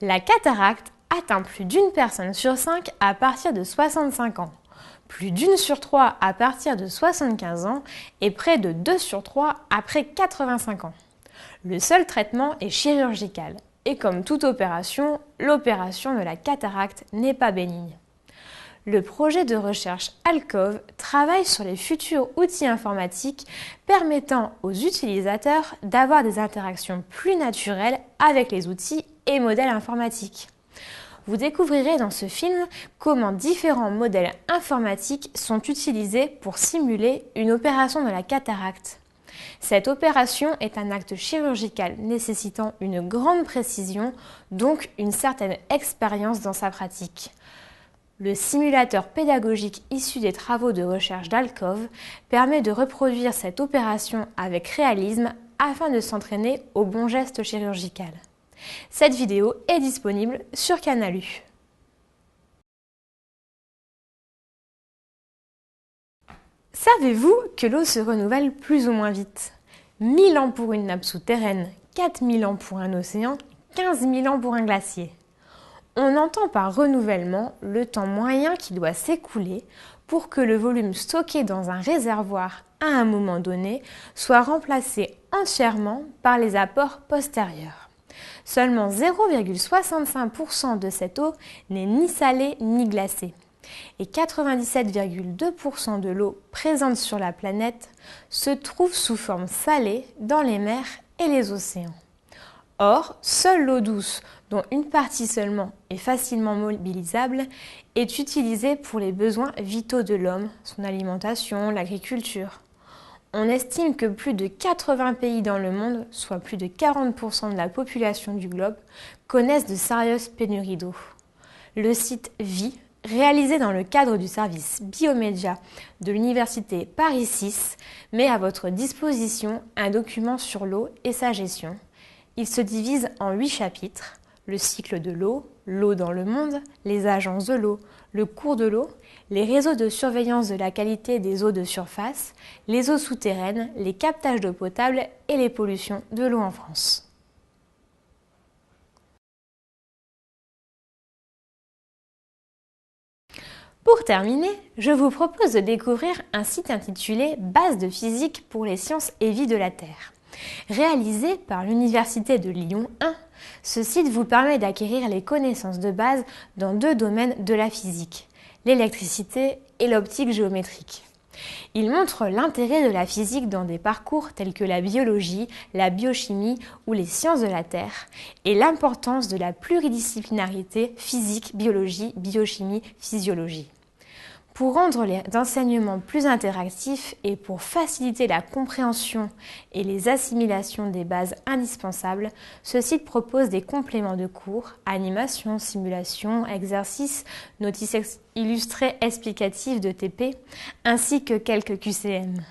La cataracte atteint plus d'une personne sur 5 à partir de 65 ans, plus d'une sur 3 à partir de 75 ans et près de 2 sur 3 après 85 ans. Le seul traitement est chirurgical et comme toute opération, l'opération de la cataracte n'est pas bénigne. Le projet de recherche ALCOV travaille sur les futurs outils informatiques permettant aux utilisateurs d'avoir des interactions plus naturelles avec les outils et modèles informatiques. Vous découvrirez dans ce film comment différents modèles informatiques sont utilisés pour simuler une opération de la cataracte. Cette opération est un acte chirurgical nécessitant une grande précision, donc une certaine expérience dans sa pratique. Le simulateur pédagogique issu des travaux de recherche d'ALCOV permet de reproduire cette opération avec réalisme afin de s'entraîner au bon geste chirurgical. Cette vidéo est disponible sur Canalu. Savez-vous que l'eau se renouvelle plus ou moins vite ? 1000 ans pour une nappe souterraine, 4000 ans pour un océan, 15 000 ans pour un glacier. On entend par renouvellement le temps moyen qui doit s'écouler pour que le volume stocké dans un réservoir à un moment donné soit remplacé entièrement par les apports postérieurs. Seulement 0,65% de cette eau n'est ni salée ni glacée et 97,2% de l'eau présente sur la planète se trouve sous forme salée dans les mers et les océans. Or, seule l'eau douce, dont une partie seulement est facilement mobilisable, est utilisée pour les besoins vitaux de l'homme, son alimentation, l'agriculture. On estime que plus de 80 pays dans le monde, soit plus de 40% de la population du globe, connaissent de sérieuses pénuries d'eau. Le site VI, réalisé dans le cadre du service Biomédia de l'Université Paris 6, met à votre disposition un document sur l'eau et sa gestion. Il se divise en 8 chapitres, le cycle de l'eau, l'eau dans le monde, les agences de l'eau, le cours de l'eau, les réseaux de surveillance de la qualité des eaux de surface, les eaux souterraines, les captages d'eau potable et les pollutions de l'eau en France. Pour terminer, je vous propose de découvrir un site intitulé « Base de physique pour les sciences et vie de la Terre ». Réalisé par l'Université de Lyon 1, ce site vous permet d'acquérir les connaissances de base dans 2 domaines de la physique, l'électricité et l'optique géométrique. Il montre l'intérêt de la physique dans des parcours tels que la biologie, la biochimie ou les sciences de la Terre et l'importance de la pluridisciplinarité physique, biologie, biochimie, physiologie. Pour rendre les enseignements plus interactifs et pour faciliter la compréhension et les assimilations des bases indispensables, ce site propose des compléments de cours, animations, simulations, exercices, notices illustrées explicatives de TP, ainsi que quelques QCM.